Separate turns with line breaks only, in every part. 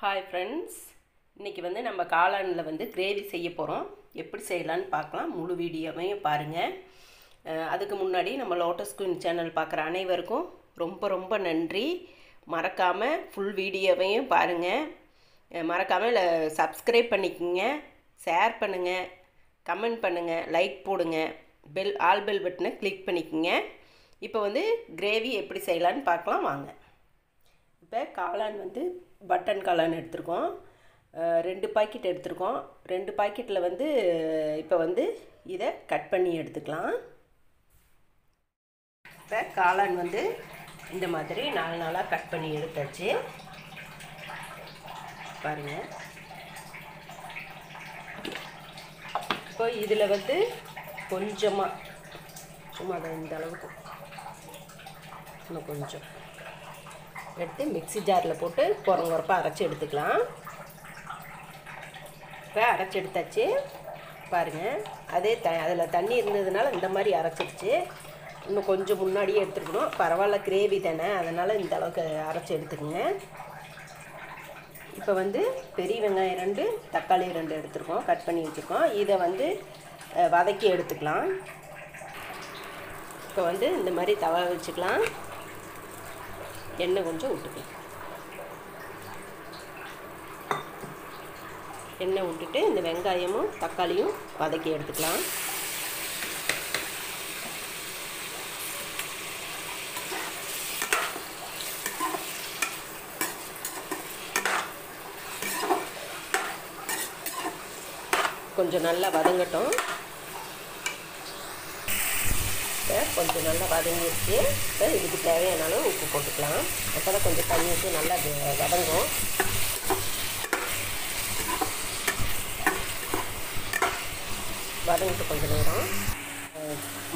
Hi friends, இன்றைக்கி நம்ம காளானில் gravy செய்ய போகிறோம். எப்படி செய்யலான்னு பார்க்கலாம். முழு வீடியோவையும் பாருங்கள். அதுக்கு முன்னாடி நம்ம லோட்டஸ் குயின் சேனல் பார்க்குற அனைவருக்கும் ரொம்ப ரொம்ப நன்றி. மறக்காமல் ஃபுல் வீடியோவையும் பாருங்கள். மறக்காமல் சப்ஸ்கிரைப் பண்ணிக்கோங்க, ஷேர் பண்ணுங்கள், கமெண்ட் பண்ணுங்கள், லைக் போடுங்க, ஆல் பெல் பட்டனை கிளிக் பண்ணிக்கோங்க. இப்போ கிரேவி எப்படி செய்யலான்னு பார்க்கலாம் வாங்க. இப்போ காளான் பட்டன் காளான் எடுத்துருக்கோம். 2 பாக்கெட் எடுத்துருக்கோம். 2 பாக்கெட்டில் இப்போ இதை கட் பண்ணி எடுத்துக்கலாம். இப்போ காளான் இந்த மாதிரி 4 நாளாக கட் பண்ணி எடுத்தாச்சு. பாருங்கள். இப்போ இதில் கொஞ்சமாக சும்மா அதை இந்த அளவுக்கு இன்னும் கொஞ்சம் எடுத்து மிக்ஸி ஜாரில் போட்டு குறப்பாக அரைச்சி எடுத்துக்கலாம். இப்போ அரைச்சி எடுத்தாச்சு. பாருங்கள், அதே அதில் தண்ணி இருந்ததுனால இந்த மாதிரி அரைச்சிடுச்சு. இன்னும் கொஞ்சம் முன்னாடியே எடுத்துக்கணும். பரவாயில்ல, கிரேவி தானே, அதனால் இந்த அளவுக்கு அரைச்சி எடுத்துக்கோங்க. இப்போ பெரிய வெங்காயம் 2, தக்காளி 2 எடுத்துருக்கோம், கட் பண்ணி வச்சுருக்கோம். இதை வதக்கி எடுத்துக்கலாம். இப்போ இந்த மாதிரி தவா வச்சுக்கலாம். எண்ணெய் கொஞ்சம் விட்டுக்கலாம். எண்ணெய் விட்டுட்டு இந்த வெங்காயமும் தக்காளியும் வதக்கி எடுத்துக்கலாம். கொஞ்சம் நல்லா வதங்கட்டும். கொஞ்சம் நல்லா வதங்கிடுச்சு. இப்போ இதுக்கு தேவையான அளவு உப்பு போட்டுக்கலாம். அப்போ தான் கொஞ்சம் தண்ணி ஊற்றி நல்லா வதங்கும். வதங்கிட்டு கொஞ்சம் நேரம்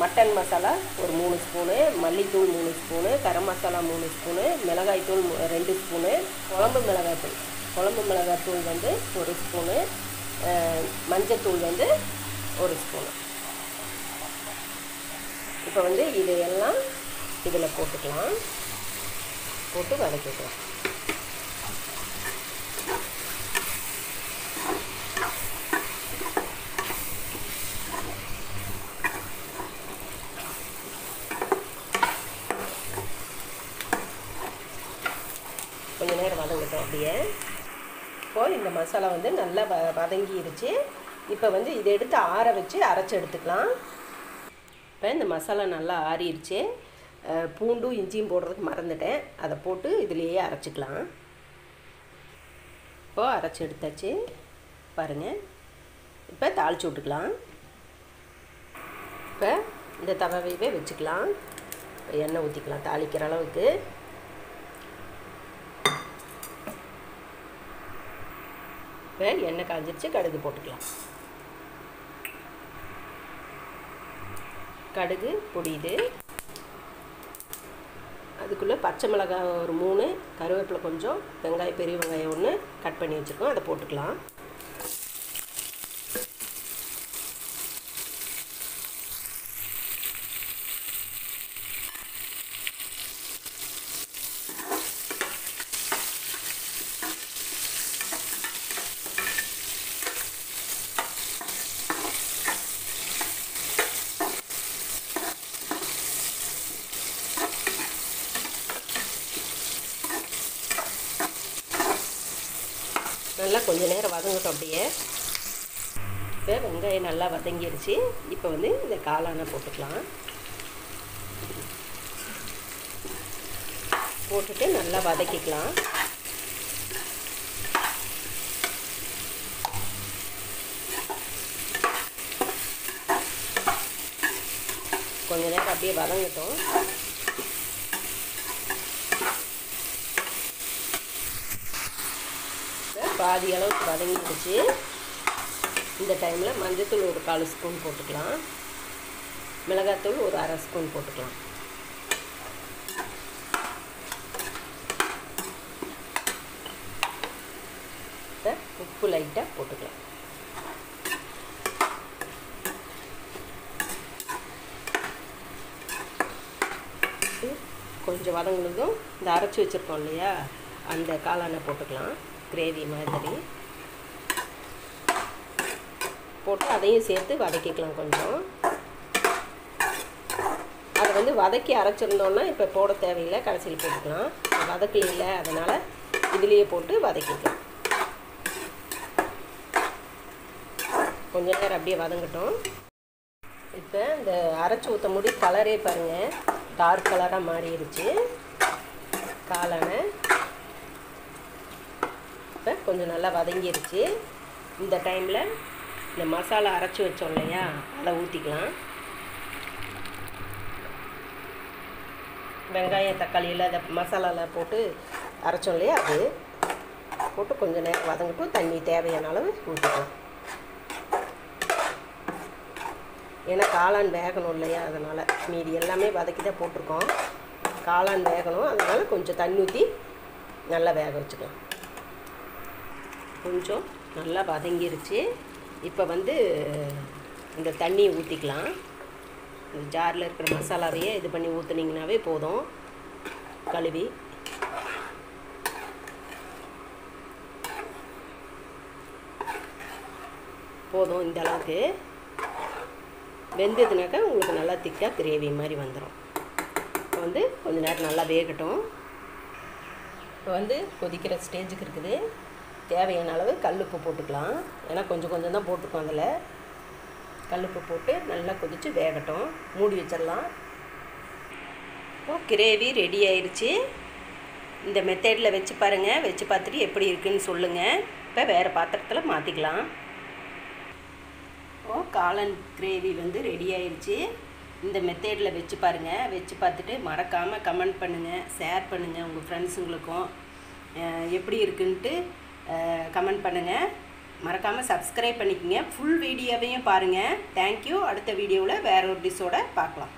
மட்டன் மசாலா ஒரு 3 ஸ்பூனு, மல்லித்தூள் 3 ஸ்பூனு, கரம் மசாலா 3 ஸ்பூனு, மிளகாய்த்தூள் 2 ஸ்பூனு, குழம்பு மிளகாய்த்தூள் 1 ஸ்பூனு, மஞ்சத்தூள் 1 ஸ்பூனு. இப்போ இதையெல்லாம் இதில் போட்டுக்கலாம். போட்டு வதக்கிக்கலாம். கொஞ்சம் நேரம் வதங்கட்டும் அப்படியே. இப்போது இந்த மசாலா நல்லா வதங்கிருச்சு. இப்போ இதை எடுத்து ஆற வச்சு அரைச்சி எடுத்துக்கலாம். இப்போ இந்த மசாலா நல்லா ஆறிடுச்சு. பூண்டும் இஞ்சியும் போடுறதுக்கு மறந்துட்டேன், அதை போட்டு இதிலேயே அரைச்சிக்கலாம். இப்போது அரைச்சி எடுத்தாச்சு. பாருங்கள். இப்போ தாளித்து விட்டுக்கலாம். இப்போ இந்த தவாவையே வச்சுக்கலாம். எண்ணெய் ஊற்றிக்கலாம் தாளிக்கிற அளவுக்கு. இப்போ எண்ணெய் காஞ்சிருச்சு. கடுகு போட்டுக்கலாம். கடுகு பொடியுது. அதுக்குள்ளே பச்சை மிளகாய் ஒரு 3, கருவேப்பிலை கொஞ்சம், வெங்காயம் பெரிய வெங்காயம் 1 கட் பண்ணி வச்சுருக்கோம், அதை போட்டுக்கலாம். நல்லா கொஞ்சம் நேரம் வதங்கட்டும் அப்படியே. இப்போ வெங்காயம் நல்லா வதங்கிடுச்சு. இப்போ இந்த காளானை போட்டுக்கலாம். போட்டுட்டு நல்லா வதக்கிக்கலாம். கொஞ்ச நேரம் அப்படியே வதங்கட்டும். பாதி அளவுக்கு வதங்கிடுச்சு. இந்த டைமில் மஞ்சத்தூள் ஒரு 1/4 ஸ்பூன் போட்டுக்கலாம். மிளகாத்தூள் ஒரு 1/2 ஸ்பூன் போட்டுக்கலாம். உப்பு லைட்டாக போட்டுக்கலாம். கொஞ்சம் வதங்கினதும் இந்த அரைச்சி வச்சுருக்கோம் இல்லையா, அந்த காளானை போட்டுக்கலாம். கிரேவி மாதிரி போட்டு அதையும் சேர்த்து வதக்கிக்கலாம். கொஞ்சம் அதை வந்து வதக்கி அரைச்சிருந்தோன்னா இப்போ போட தேவையில்லை, கடைசியில் போட்டுக்கலாம். வதக்கல இல்லை, அதனால் இதுலேயே போட்டு வதக்கிக்கலாம். கொஞ்ச நேரம் அப்படியே வதங்கட்டும். இப்போ இந்த அரைச்சி ஊற்ற முடி கலரே பாருங்கள், டார்க் கலராக மாறிடுச்சு காளானை. இப்போ கொஞ்சம் நல்லா வதங்கிருச்சு. இந்த டைமில் இந்த மசாலா அரைச்சி வச்சோம் இல்லையா, அதை ஊற்றிக்கலாம். வெங்காயம் தக்காளியில் அதை மசாலாவில் போட்டு அரைச்சோம் இல்லையா, அது போட்டு கொஞ்சம் நேரம் வதங்கட்டும். தண்ணி தேவையான அளவு ஊற்றிக்கலாம். ஏன்னா காளான் வேகணும் இல்லையா, அதனால் மீதி எல்லாமே வதக்கி தான் போட்டிருக்கோம். காளான் வேகணும், அதனால் கொஞ்சம் தண்ணி ஊற்றி நல்லா வேக வச்சுக்கலாம். கொஞ்சம் நல்லா வதங்கிருச்சு. இப்போ வந்து இந்த தண்ணியை ஊற்றிக்கலாம். இந்த ஜாரில் இருக்கிற மசாலாவையே இது பண்ணி ஊற்றுனீங்கனாவே போதும். கழுவி போதும். இந்த அளவுக்கு வெந்ததுனாக்கா உங்களுக்கு நல்லா திக்காக கிரேவி மாதிரி வந்துடும். இப்போ வந்து கொஞ்சம் நேரம் நல்லா வேகட்டும். இப்போ வந்து கொதிக்கிற ஸ்டேஜுக்கு இருக்குது. தேவையான அளவு கல்லுப்பு போட்டுக்கலாம். ஏன்னா கொஞ்சம் கொஞ்சம் தான் போட்டிருக்கோம். அதில் கல்லுப்பு போட்டு நல்லா கொதித்து வேகட்டும். மூடி வச்சிடலாம். கிரேவி ரெடி ஆயிடுச்சு. இந்த மெத்தடில் வச்சு பாருங்கள். வச்சு பார்த்துட்டு எப்படி இருக்குதுன்னு சொல்லுங்கள். இப்போ வேறு பாத்திரத்தில் மாற்றிக்கலாம். காளான் கிரேவி வந்து ரெடி ஆயிடுச்சு. இந்த மெத்தடில் வச்சு பாருங்கள். வச்சு பார்த்துட்டு மறக்காமல் கமெண்ட் பண்ணுங்கள், ஷேர் பண்ணுங்கள் உங்கள் ஃப்ரெண்ட்ஸுங்களுக்கும். எப்படி இருக்குன்ட்டு கமெண்ட் பண்ணுங்கள். மறக்காமல் சப்ஸ்கிரைப் பண்ணிக்கோங்க. ஃபுல் வீடியோவையும் பாருங்கள். தேங்க்யூ. அடுத்த வீடியோவில் வேற ஒரு டிஷ்ஷோட பார்க்கலாம்.